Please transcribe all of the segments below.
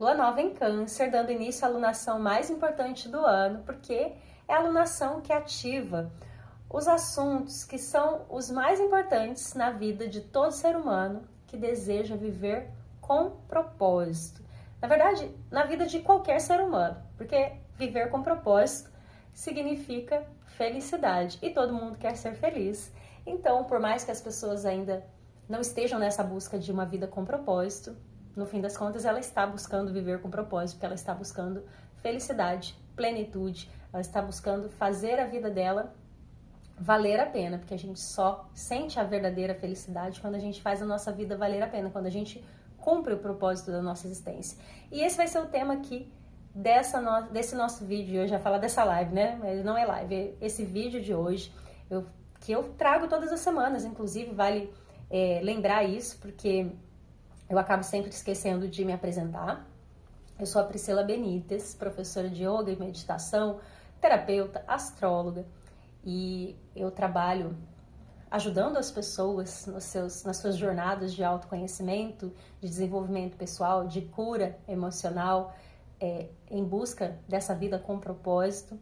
Lua nova em Câncer, dando início à alunação mais importante do ano, porque é a alunação que ativa os assuntos que são os mais importantes na vida de todo ser humano que deseja viver com propósito. Na verdade, na vida de qualquer ser humano, porque viver com propósito significa felicidade e todo mundo quer ser feliz. Então, por mais que as pessoas ainda não estejam nessa busca de uma vida com propósito, no fim das contas ela está buscando viver com propósito, porque ela está buscando felicidade, plenitude, ela está buscando fazer a vida dela valer a pena, porque a gente só sente a verdadeira felicidade quando a gente faz a nossa vida valer a pena, quando a gente cumpre o propósito da nossa existência. E esse vai ser o tema aqui desse nosso vídeo. Eu já falo dessa live, né? Mas não é live, é esse vídeo de hoje, que eu trago todas as semanas, inclusive vale lembrar isso, porque eu acabo sempre esquecendo de me apresentar. Eu sou a Priscila Benites, professora de yoga e meditação, terapeuta, astróloga, e eu trabalho ajudando as pessoas nas suas jornadas de autoconhecimento, de desenvolvimento pessoal, de cura emocional, em busca dessa vida com propósito,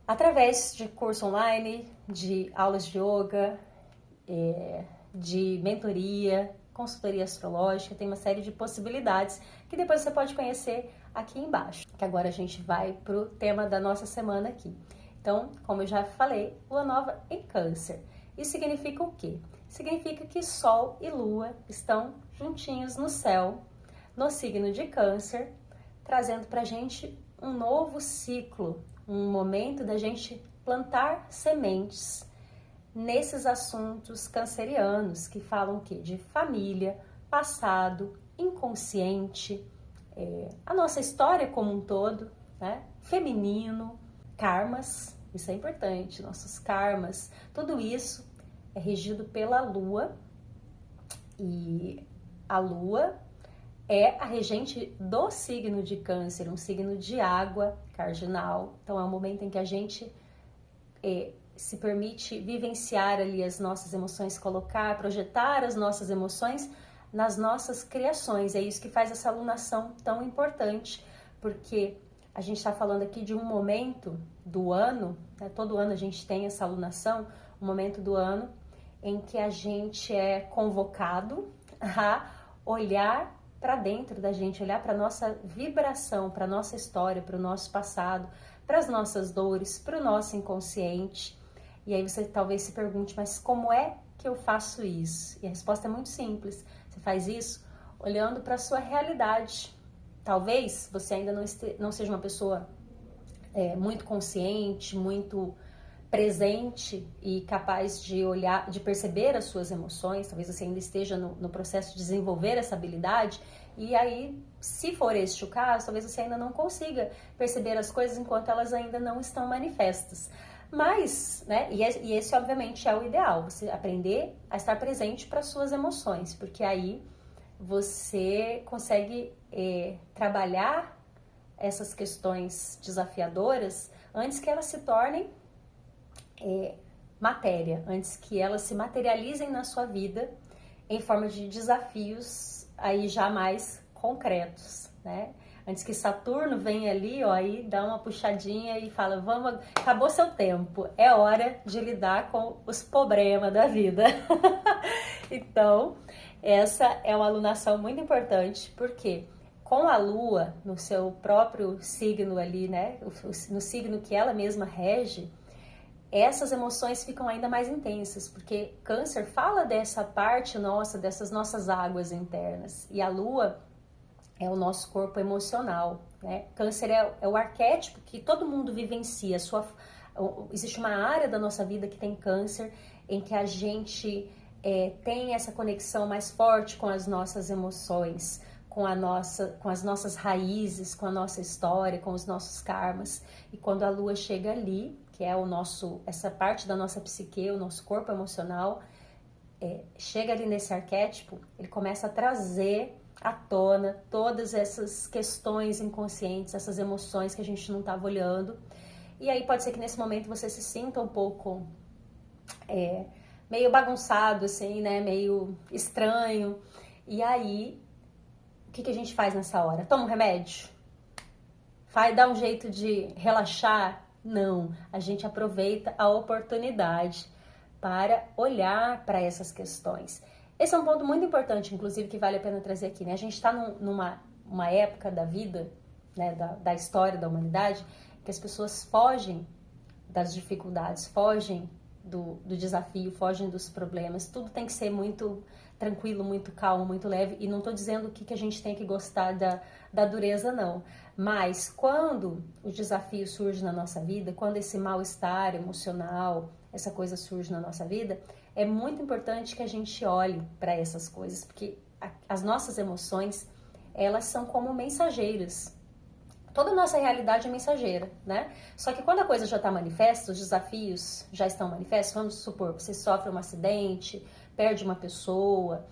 através de curso online, de aulas de yoga, de mentoria, consultoria astrológica. Tem uma série de possibilidades que depois você pode conhecer aqui embaixo, que agora a gente vai para o tema da nossa semana aqui. Então, como eu já falei, Lua nova em Câncer. Isso significa o quê? Significa que Sol e Lua estão juntinhos no céu, no signo de Câncer, trazendo pra gente um novo ciclo, um momento da gente plantar sementes nesses assuntos cancerianos que falam o quê? De família, passado, inconsciente, a nossa história como um todo, né? Feminino, karmas, isso é importante, nossos karmas, tudo isso é regido pela Lua, e a Lua é a regente do signo de Câncer, um signo de água cardinal. Então é um momento em que a gente se permite vivenciar ali as nossas emoções, projetar as nossas emoções nas nossas criações. É isso que faz essa alunação tão importante, porque a gente está falando aqui de um momento do ano, né? Todo ano a gente tem essa alunação, um momento do ano em que a gente é convocado a olhar para dentro da gente, olhar para a nossa vibração, para a nossa história, para o nosso passado, para as nossas dores, para o nosso inconsciente. E aí você talvez se pergunte, mas como é que eu faço isso? E a resposta é muito simples. Você faz isso olhando para a sua realidade. Talvez você ainda não seja uma pessoa muito consciente, muito presente e capaz de olhar, de perceber as suas emoções. Talvez você ainda esteja no processo de desenvolver essa habilidade. E aí, se for este o caso, talvez você ainda não consiga perceber as coisas enquanto elas ainda não estão manifestas. Mas, né, e esse obviamente é o ideal, você aprender a estar presente para suas emoções, porque aí você consegue trabalhar essas questões desafiadoras antes que elas se tornem matéria, antes que elas se materializem na sua vida em forma de desafios aí já mais concretos, né? Antes que Saturno venha ali, ó, aí dá uma puxadinha e fala, vamos, acabou seu tempo, é hora de lidar com os problemas da vida. Então, essa é uma alunação muito importante, porque com a Lua no seu próprio signo ali, né, no signo que ela mesma rege, essas emoções ficam ainda mais intensas, porque Câncer fala dessa parte nossa, dessas nossas águas internas, e a Lua é o nosso corpo emocional, né? Câncer é o arquétipo que todo mundo vivencia. Existe uma área da nossa vida que tem Câncer, em que a gente tem essa conexão mais forte com as nossas emoções, com as nossas raízes, com a nossa história, com os nossos karmas. E quando a Lua chega ali, que é essa parte da nossa psique, o nosso corpo emocional, chega ali nesse arquétipo, ele começa a trazer à tona todas essas questões inconscientes, essas emoções que a gente não estava olhando. E aí pode ser que nesse momento você se sinta um pouco meio bagunçado, assim, né? Meio estranho. E aí, o que a gente faz nessa hora? Toma um remédio? Vai dar um jeito de relaxar? Não, a gente aproveita a oportunidade para olhar para essas questões. Esse é um ponto muito importante, inclusive, que vale a pena trazer aqui, né? A gente está numa época da vida, né, da história da humanidade, que as pessoas fogem das dificuldades, fogem do desafio, fogem dos problemas. Tudo tem que ser muito tranquilo, muito calmo, muito leve. E não estou dizendo que a gente tem que gostar da dureza, não. Mas quando o desafio surge na nossa vida, quando esse mal-estar emocional, essa coisa surge na nossa vida, é muito importante que a gente olhe para essas coisas, porque as nossas emoções, elas são como mensageiras. Toda a nossa realidade é mensageira, né? Só que quando a coisa já está manifesta, os desafios já estão manifestos, vamos supor, você sofre um acidente, perde uma pessoa,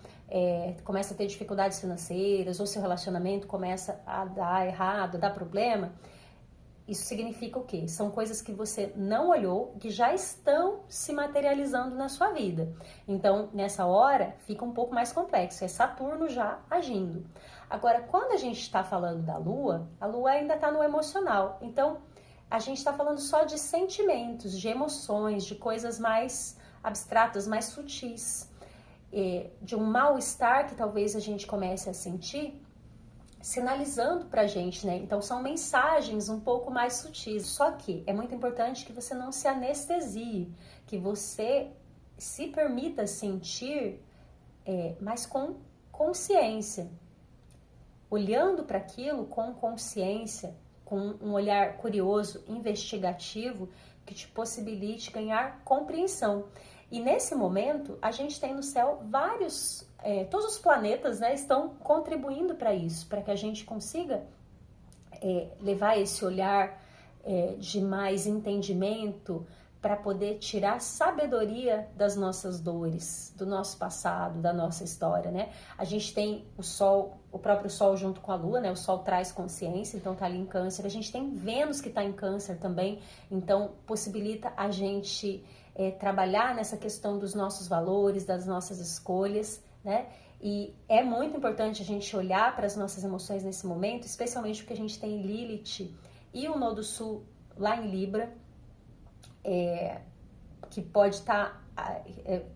começa a ter dificuldades financeiras, ou seu relacionamento começa a dar errado, a dar problema, isso significa o quê? São coisas que você não olhou, que já estão se materializando na sua vida. Então, nessa hora, fica um pouco mais complexo, é Saturno já agindo. Agora, quando a gente está falando da Lua, a Lua ainda está no emocional. Então, a gente está falando só de sentimentos, de emoções, de coisas mais abstratas, mais sutis. De um mal-estar que talvez a gente comece a sentir, sinalizando pra gente, né? Então, são mensagens um pouco mais sutis. Só que é muito importante que você não se anestesie, que você se permita sentir, mas com consciência. Olhando para aquilo com consciência, com um olhar curioso, investigativo, que te possibilite ganhar compreensão. E nesse momento, a gente tem no céu vários, todos os planetas, né, estão contribuindo para isso, para que a gente consiga levar esse olhar de mais entendimento, para poder tirar sabedoria das nossas dores, do nosso passado, da nossa história, né? A gente tem o Sol, o próprio Sol junto com a Lua, né? O Sol traz consciência, então tá ali em Câncer. A gente tem Vênus que tá em Câncer também, então possibilita a gente trabalhar nessa questão dos nossos valores, das nossas escolhas, né? E é muito importante a gente olhar para as nossas emoções nesse momento, especialmente porque a gente tem Lilith e o Nodo Sul lá em Libra, que pode estar,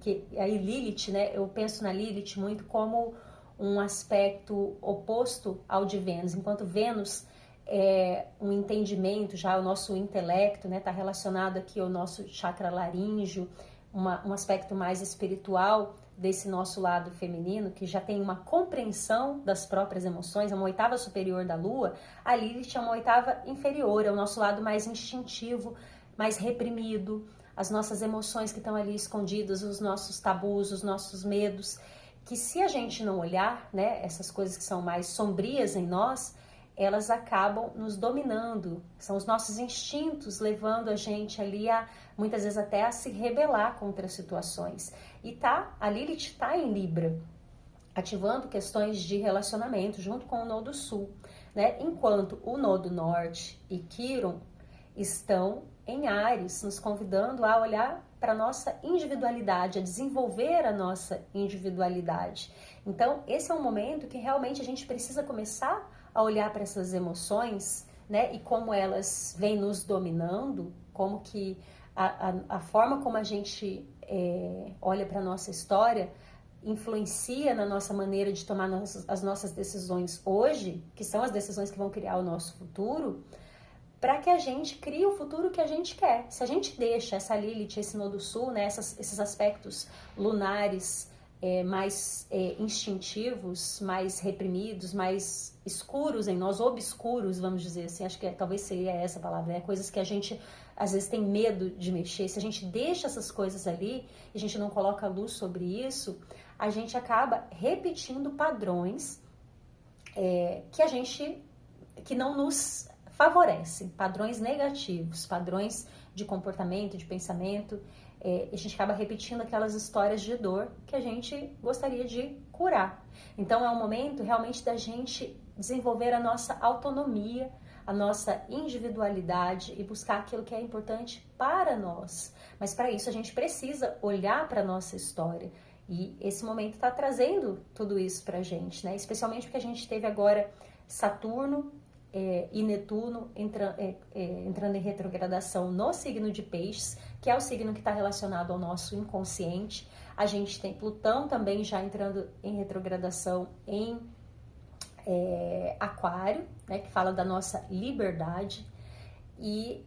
que aí Lilith, né, eu penso na Lilith muito como um aspecto oposto ao de Vênus, enquanto Vênus é um entendimento, já o nosso intelecto, né, está relacionado aqui ao nosso chakra laríngeo, um aspecto mais espiritual desse nosso lado feminino, que já tem uma compreensão das próprias emoções, é uma oitava superior da Lua. A Lilith é uma oitava inferior, é o nosso lado mais instintivo, mais reprimido, as nossas emoções que estão ali escondidas, os nossos tabus, os nossos medos, que se a gente não olhar, né, essas coisas que são mais sombrias em nós, elas acabam nos dominando, são os nossos instintos levando a gente ali a, muitas vezes até a se rebelar contra as situações. E a Lilith tá em Libra, ativando questões de relacionamento junto com o Nodo Sul, né, enquanto o Nodo Norte e Quiron estão em Áries, nos convidando a olhar para a nossa individualidade, a desenvolver a nossa individualidade. Então, esse é um momento que realmente a gente precisa começar a olhar para essas emoções, né, e como elas vêm nos dominando, como que a forma como a gente olha para a nossa história influencia na nossa maneira de tomar as nossas decisões hoje, que são as decisões que vão criar o nosso futuro, para que a gente crie o futuro que a gente quer. Se a gente deixa essa Lilith, esse Nodo Sul, né, esses aspectos lunares mais instintivos, mais reprimidos, mais escuros em nós, obscuros, vamos dizer assim, acho que talvez seria essa a palavra, né? Coisas que a gente às vezes tem medo de mexer. Se a gente deixa essas coisas ali e a gente não coloca luz sobre isso, a gente acaba repetindo padrões que não nos favorecem, padrões negativos, padrões de comportamento, de pensamento. A gente acaba repetindo aquelas histórias de dor que a gente gostaria de curar. Então é um momento realmente da gente desenvolver a nossa autonomia, a nossa individualidade e buscar aquilo que é importante para nós. Mas para isso a gente precisa olhar para a nossa história E esse momento está trazendo tudo isso para a gente, né? Especialmente porque a gente teve agora Saturno e Netuno entrando em retrogradação no signo de Peixes, que é o signo que está relacionado ao nosso inconsciente. A gente tem Plutão também já entrando em retrogradação em Aquário, né, que fala da nossa liberdade, e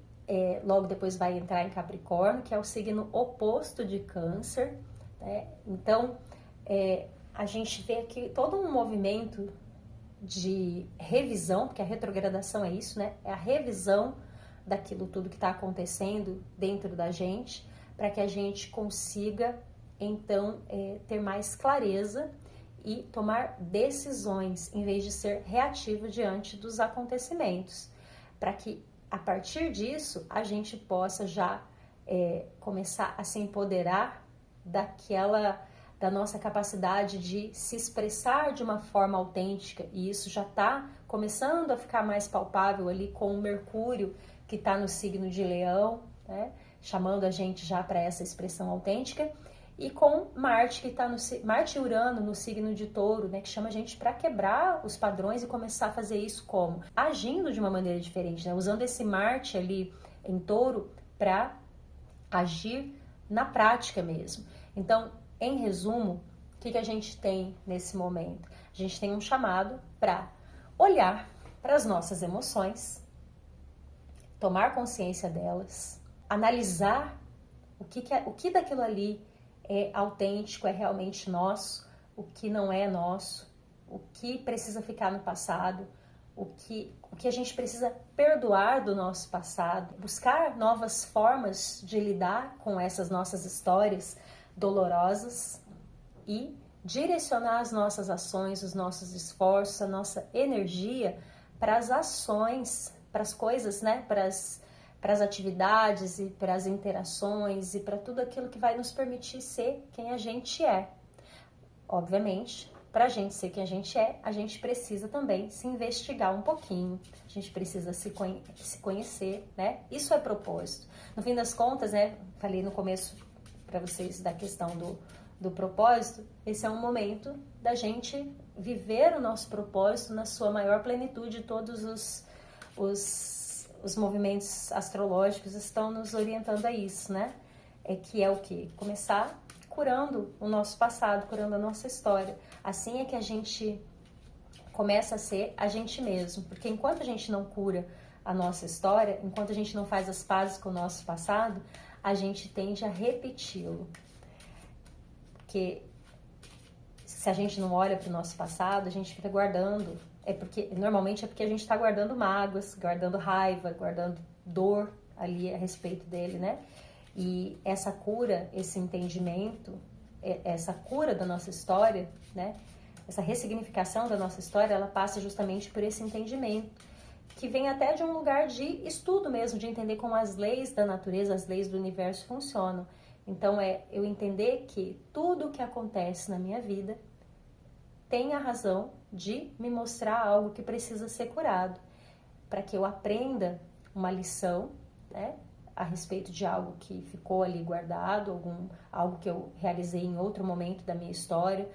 logo depois vai entrar em Capricórnio, que é o signo oposto de Câncer, né? Então, a gente vê aqui todo um movimento de revisão, porque a retrogradação é isso, né? É a revisão daquilo tudo que está acontecendo dentro da gente, para que a gente consiga, então, ter mais clareza e tomar decisões, em vez de ser reativo diante dos acontecimentos, para que, a partir disso, a gente possa já começar a se empoderar da nossa capacidade de se expressar de uma forma autêntica, e isso já está começando a ficar mais palpável ali com o Mercúrio, que está no signo de Leão, né, chamando a gente já para essa expressão autêntica, e com Marte, que está Marte e Urano no signo de Touro, né, que chama a gente para quebrar os padrões e começar a fazer isso como? Agindo de uma maneira diferente, né, usando esse Marte ali em Touro para agir na prática mesmo. Então, em resumo, o que a gente tem nesse momento? A gente tem um chamado para olhar para as nossas emoções, tomar consciência delas, analisar o que daquilo ali é autêntico, é realmente nosso, o que não é nosso, o que precisa ficar no passado, o que a gente precisa perdoar do nosso passado, buscar novas formas de lidar com essas nossas histórias dolorosas e direcionar as nossas ações, os nossos esforços, a nossa energia para as ações, para as coisas, né? Para as atividades e para as interações e para tudo aquilo que vai nos permitir ser quem a gente é. Obviamente, para a gente ser quem a gente precisa também se investigar um pouquinho, a gente precisa se conhecer, né? Isso é propósito. No fim das contas, né? Falei no começo para vocês da questão do propósito, esse é um momento da gente viver o nosso propósito na sua maior plenitude. Todos os movimentos astrológicos estão nos orientando a isso, né? Que é o quê? Começar curando o nosso passado, curando a nossa história. Assim é que a gente começa a ser a gente mesmo, porque enquanto a gente não cura a nossa história, enquanto a gente não faz as pazes com o nosso passado, a gente tende a repeti-lo. Porque se a gente não olha para o nosso passado, a gente fica guardando. Normalmente é porque a gente está guardando mágoas, guardando raiva, guardando dor ali a respeito dele, né? E essa cura, esse entendimento, essa cura da nossa história, né? Essa ressignificação da nossa história, ela passa justamente por esse entendimento, que vem até de um lugar de estudo mesmo, de entender como as leis da natureza, as leis do universo funcionam. Então, eu entender que tudo o que acontece na minha vida tem a razão de me mostrar algo que precisa ser curado, para que eu aprenda uma lição, né, a respeito de algo que ficou ali guardado, algo que eu realizei em outro momento da minha história,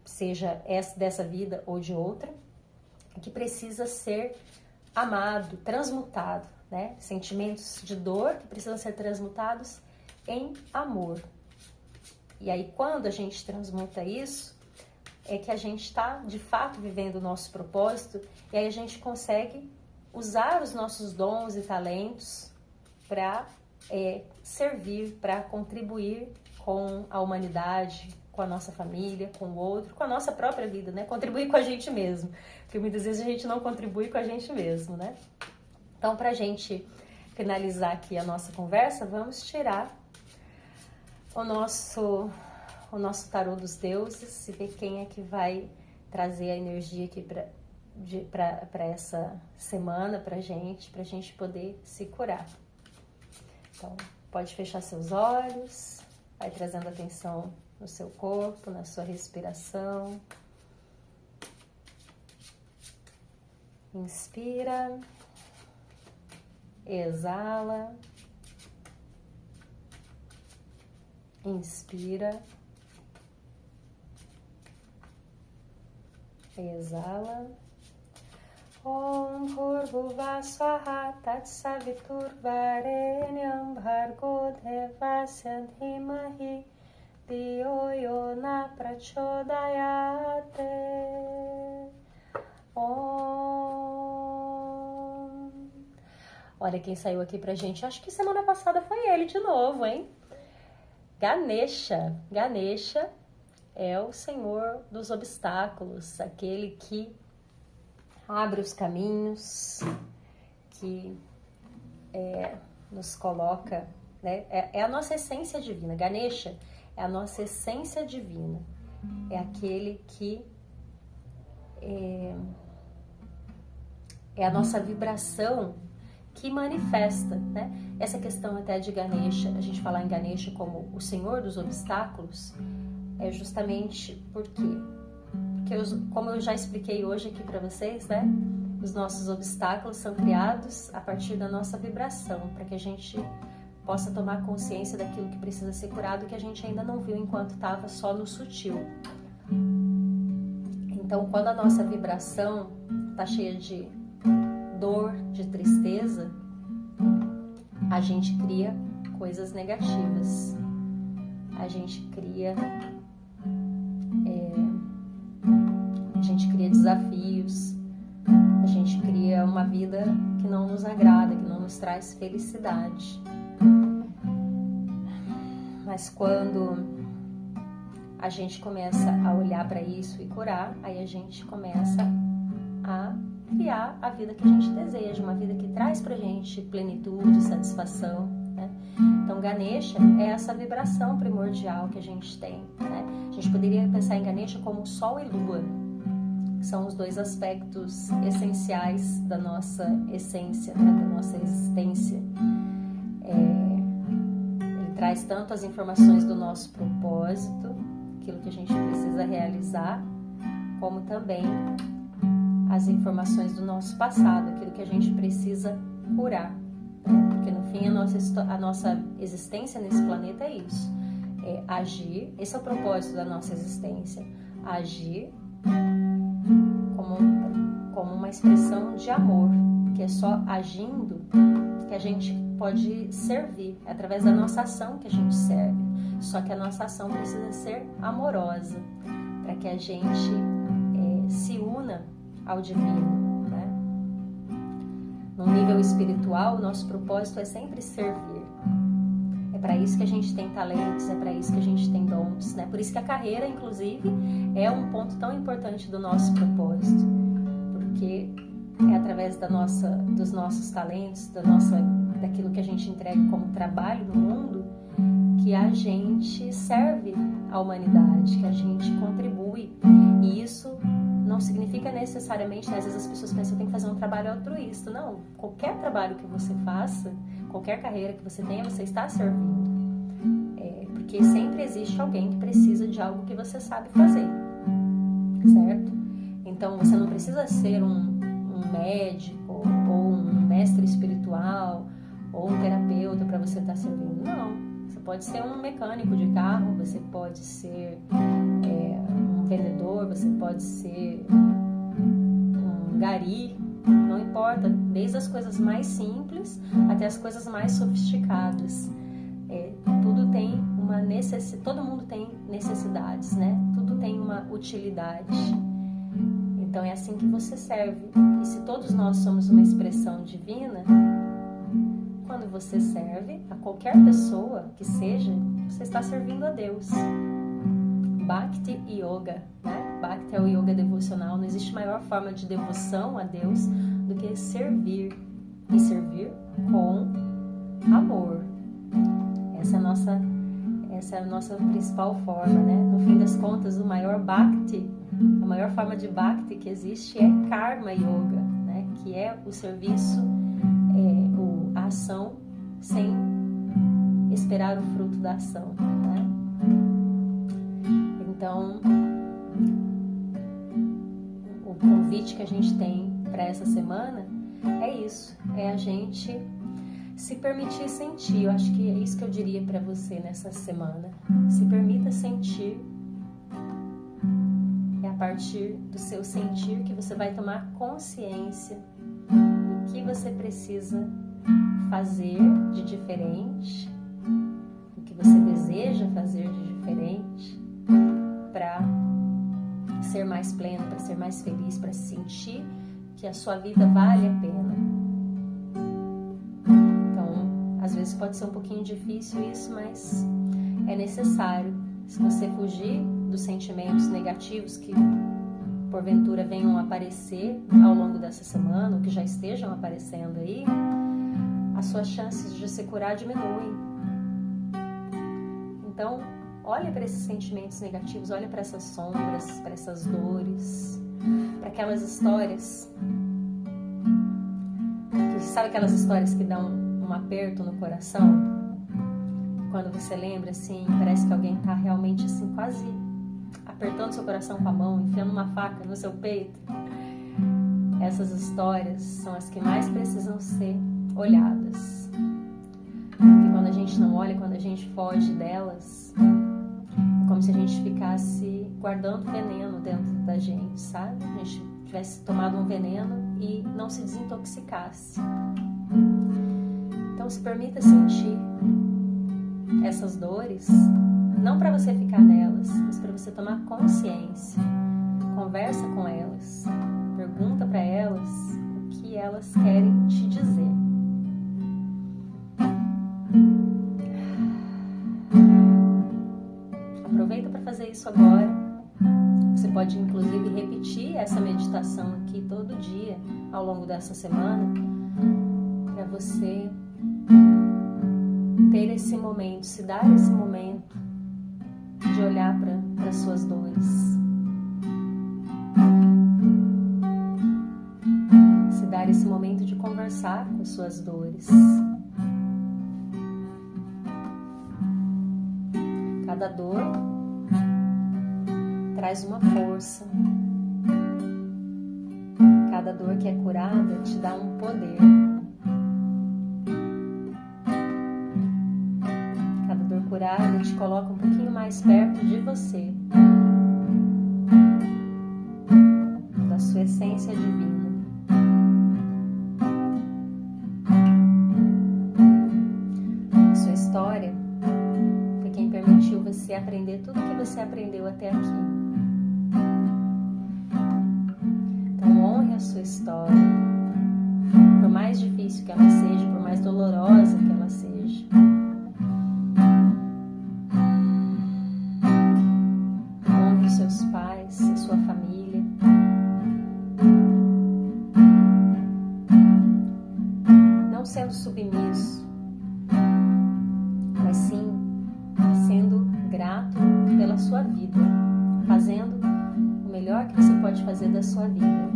seja dessa vida ou de outra, que precisa ser amado, transmutado, né? Sentimentos de dor que precisam ser transmutados em amor. E aí, quando a gente transmuta isso, é que a gente está, de fato, vivendo o nosso propósito, e aí a gente consegue usar os nossos dons e talentos para servir, para contribuir com a humanidade, com a nossa família, com o outro, com a nossa própria vida, né? Contribuir com a gente mesmo, porque muitas vezes a gente não contribui com a gente mesmo, né? Então, para a gente finalizar aqui a nossa conversa, vamos tirar o nosso tarô dos deuses e ver quem é que vai trazer a energia aqui para essa semana pra gente poder se curar. Então, pode fechar seus olhos, vai trazendo atenção no seu corpo, na sua respiração. Inspira, exala, inspira, Exala. Om Bhurvuvah Swaha Tatsavitur Varenyam Bhargo Devasya Dhimahi Dhiyo Yona Prachodayate. Om. Olha quem saiu aqui pra gente. Acho que semana passada foi ele de novo, hein? Ganesha. Ganesha é o senhor dos obstáculos, aquele que abre os caminhos, que nos coloca, né? É a nossa essência divina. Ganesha é a nossa essência divina. É aquele que é a nossa vibração que manifesta, né? Essa questão até de Ganesha, a gente falar em Ganesha como o senhor dos obstáculos, é justamente porque como eu já expliquei hoje aqui para vocês, né? Os nossos obstáculos são criados a partir da nossa vibração, para que a gente possa tomar consciência daquilo que precisa ser curado, que a gente ainda não viu enquanto estava só no sutil. Então, quando a nossa vibração está cheia de dor, de tristeza, a gente cria coisas negativas. A gente cria desafios, a gente cria uma vida que não nos agrada, que não nos traz felicidade. Mas quando a gente começa a olhar para isso e curar, aí a gente começa a criar a vida que a gente deseja, uma vida que traz pra gente plenitude, satisfação, né? Então Ganesha é essa vibração primordial que a gente tem, né? A gente poderia pensar em Ganesha como Sol e Lua, que são os dois aspectos essenciais da nossa essência, né? Da nossa existência. Ele traz tanto as informações do nosso propósito, aquilo que a gente precisa realizar, como também as informações do nosso passado, aquilo que a gente precisa curar, né? Porque no fim a nossa existência nesse planeta é isso, é agir. Esse é o propósito da nossa existência, agir como uma expressão de amor, porque é só agindo que a gente pode servir, é através da nossa ação que a gente serve, só que a nossa ação precisa ser amorosa, para que a gente se una ao divino, né? No nível espiritual, o nosso propósito é sempre servir. É para isso que a gente tem talentos, é para isso que a gente tem dons, né? Por isso que a carreira, inclusive, é um ponto tão importante do nosso propósito, porque é através dos nossos talentos, daquilo que a gente entrega como trabalho no mundo, que a gente serve à humanidade, que a gente contribui. E isso não significa necessariamente, né? Às vezes as pessoas pensam que tem que fazer um trabalho altruísta. Não, qualquer trabalho que você faça, qualquer carreira que você tenha, você está servindo. Porque sempre existe alguém que precisa de algo que você sabe fazer, certo? Então você não precisa ser um médico, ou um mestre espiritual, ou um terapeuta para você estar servindo. Não, você pode ser um mecânico de carro, você pode ser um vendedor, você pode ser um gari, não importa, desde as coisas mais simples até as coisas mais sofisticadas. Tudo tem uma necessidade, todo mundo tem necessidades, né? Tudo tem uma utilidade. Então é assim que você serve. E se todos nós somos uma expressão divina, quando você serve a qualquer pessoa que seja, você está servindo a Deus. Bhakti Yoga, né? Bhakti é o yoga devocional. Não existe maior forma de devoção a Deus do que servir. E servir com amor. Essa é a nossa principal forma, né? No fim das contas, o maior Bhakti, a maior forma de Bhakti que existe é Karma Yoga, né? Que é o serviço, a ação sem esperar o fruto da ação, né? Então, o convite que a gente tem para essa semana é isso, é a gente se permitir sentir. Eu acho que é isso que eu diria para você nessa semana. Se permita sentir. É a partir do seu sentir que você vai tomar consciência do que você precisa fazer de diferente, do que você deseja fazer de diferente para ser mais pleno, para ser mais feliz, para sentir que a sua vida vale a pena. Então, às vezes pode ser um pouquinho difícil isso, mas é necessário. Se você fugir dos sentimentos negativos que porventura venham aparecer ao longo dessa semana, ou que já estejam aparecendo aí, as suas chances de se curar diminuem. Então, olha para esses sentimentos negativos, olha para essas sombras, para essas dores, para aquelas histórias, sabe aquelas histórias que dão um aperto no coração? Quando você lembra, assim, parece que alguém está realmente, assim, quase apertando seu coração com a mão, enfiando uma faca no seu peito. Essas histórias são as que mais precisam ser olhadas. Porque quando a gente não olha, quando a gente foge delas, é como se a gente ficasse guardando veneno dentro da gente, sabe? A gente tivesse tomado um veneno e não se desintoxicasse. Então se permita sentir essas dores, não para você ficar nelas, mas para você tomar consciência. Conversa com elas, pergunta para elas o que elas querem te dizer. Aproveita para fazer isso agora. Você pode inclusive repetir essa meditação aqui todo dia ao longo dessa semana, para você ter esse momento, se dar esse momento de olhar para as suas dores, se dar esse momento de conversar com as suas dores. Cada dor traz uma força. Cada dor que é curada te dá um poder. Cada dor curada te coloca um pouquinho mais perto de você, da sua essência divina. A sua história foi quem permitiu você aprender tudo o que você aprendeu até aqui. Então honre a sua história, por mais difícil que ela seja, por mais dolorosa que ela seja. Honre os seus pais, a sua família. Não sendo submisso, mas sim sendo grato pela sua vida, fazendo o melhor que você pode fazer da sua vida,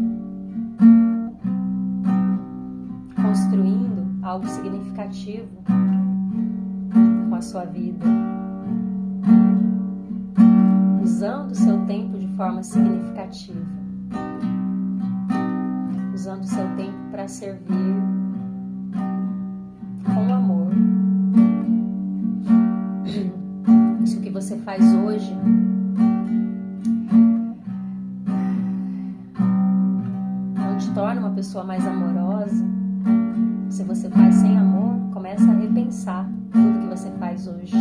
construindo algo significativo com a sua vida, usando o seu tempo de forma significativa, usando o seu tempo para servir com amor. Isso que você faz hoje não te torna uma pessoa mais amorosa. Se você faz sem amor, começa a repensar tudo que você faz hoje.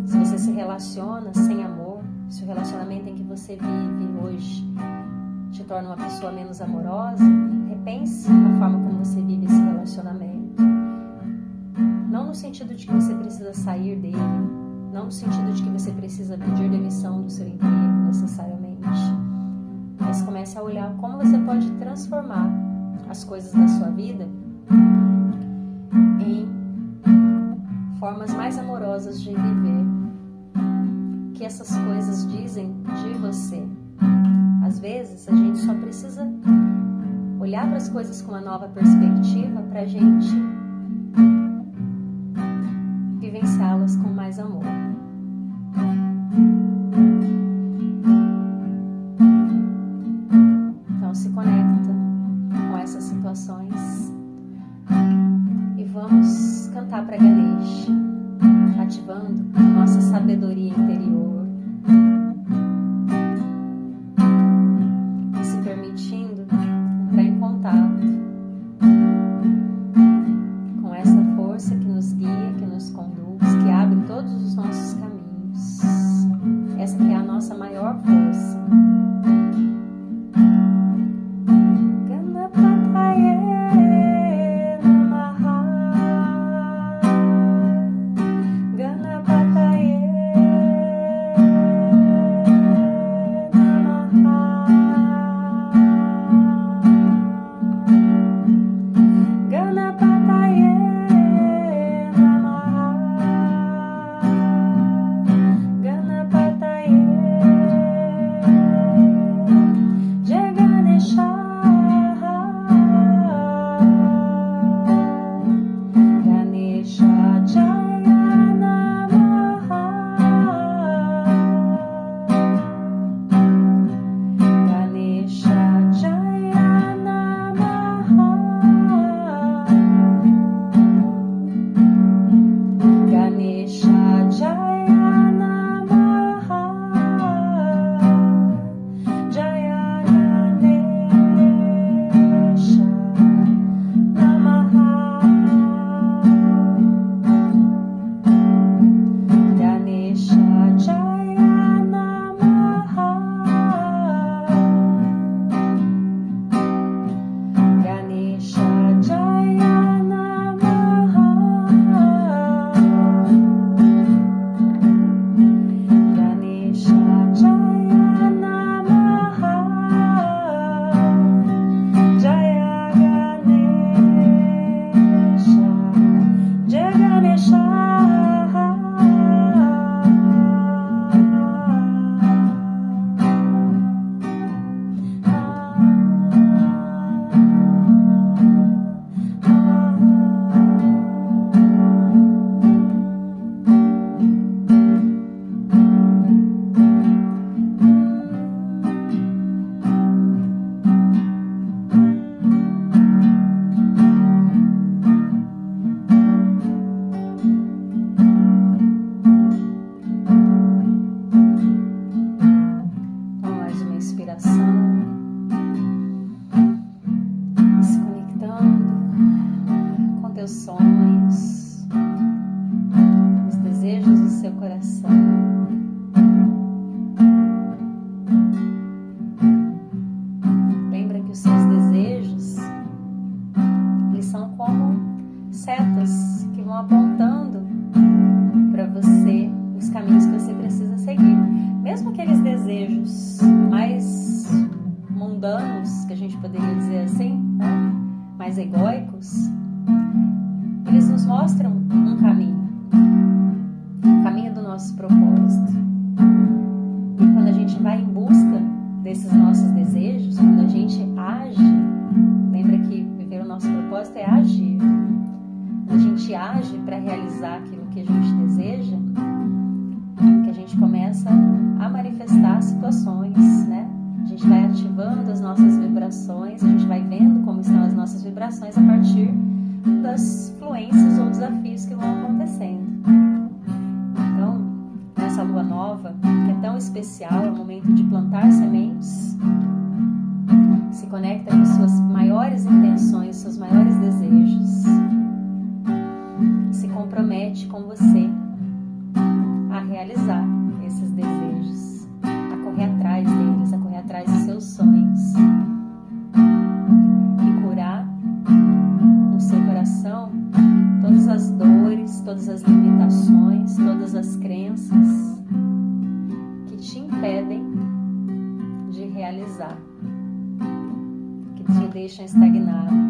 Se você se relaciona sem amor, se o relacionamento em que você vive hoje te torna uma pessoa menos amorosa, repense a forma como você vive esse relacionamento. Não no sentido de que você precisa sair dele, não no sentido de que você precisa pedir demissão do seu emprego necessariamente, mas comece a olhar como você pode transformar as coisas da sua vida em formas mais amorosas de viver. O que essas coisas dizem de você? Às vezes a gente só precisa olhar para as coisas com uma nova perspectiva para a gente vivenciá-las com mais amor. Então se conecta com essas situações e vamos cantar para Ganesha, ativando nossa sabedoria interior, contato com essa força que nos guia, que nos conduz, que abre todos os nossos caminhos. Essa que é a nossa maior força. Eles nos mostram um caminho, o caminho do nosso propósito. E quando a gente vai em busca desses nossos desejos, quando a gente age, lembra que viver o nosso propósito é agir. Quando a gente age para realizar aquilo que a gente deseja, que a gente começa a manifestar situações, né? A gente vai ativando as nossas vibrações, a gente vai vendo como estão as nossas vibrações a partir das fluências ou desafios que vão acontecendo. Então, nessa lua nova, que é tão especial, é o momento de plantar sementes, se conecta com suas maiores intenções, seus maiores desejos, se compromete com você a realizar esses desejos, a correr atrás deles, a correr atrás dos seus sonhos e curar no seu coração todas as dores, todas as limitações, todas as crenças que te impedem de realizar, que te deixam estagnado.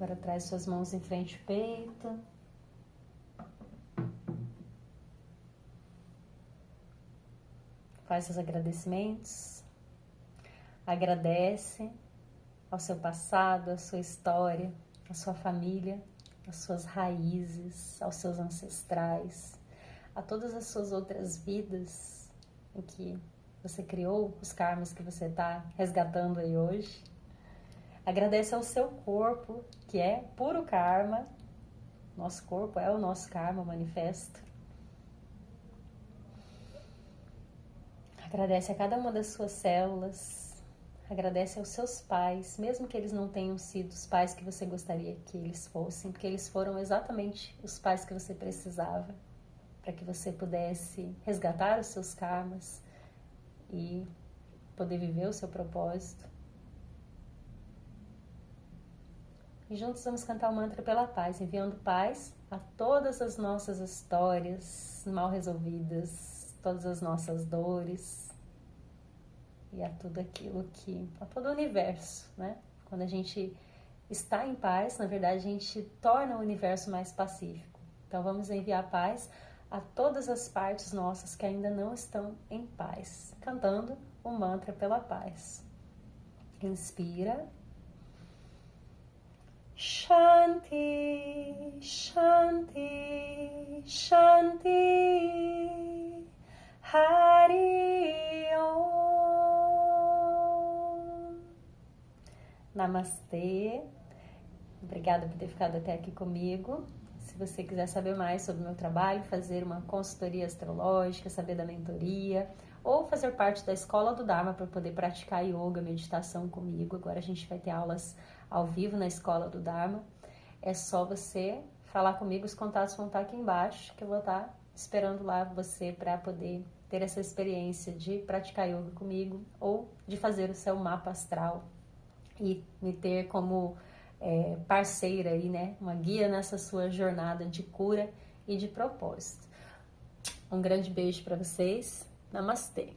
Agora traz suas mãos em frente ao peito. Faz seus agradecimentos. Agradece ao seu passado, à sua história, à sua família, às suas raízes, aos seus ancestrais, a todas as suas outras vidas em que você criou, os karmas que você está resgatando aí hoje. Agradece ao seu corpo, que é puro karma. Nosso corpo é o nosso karma manifesto. Agradece a cada uma das suas células. Agradece aos seus pais, mesmo que eles não tenham sido os pais que você gostaria que eles fossem, porque eles foram exatamente os pais que você precisava, para que você pudesse resgatar os seus karmas e poder viver o seu propósito. E juntos vamos cantar o mantra pela paz, enviando paz a todas as nossas histórias mal resolvidas, todas as nossas dores e a tudo aquilo a todo o universo, né? Quando a gente está em paz, na verdade a gente torna o universo mais pacífico. Então vamos enviar paz a todas as partes nossas que ainda não estão em paz, cantando o mantra pela paz. Inspira. Shanti, Shanti, Shanti, Hari Om. Namastê. Obrigada por ter ficado até aqui comigo. Se você quiser saber mais sobre o meu trabalho, fazer uma consultoria astrológica, saber da mentoria, ou fazer parte da Escola do Dharma para poder praticar yoga, meditação comigo. Agora a gente vai ter aulas ao vivo na Escola do Dharma. É só você falar comigo, os contatos vão estar aqui embaixo, que eu vou estar esperando lá você para poder ter essa experiência de praticar yoga comigo ou de fazer o seu mapa astral e me ter como parceira aí, né? Uma guia nessa sua jornada de cura e de propósito. Um grande beijo para vocês. Namastê!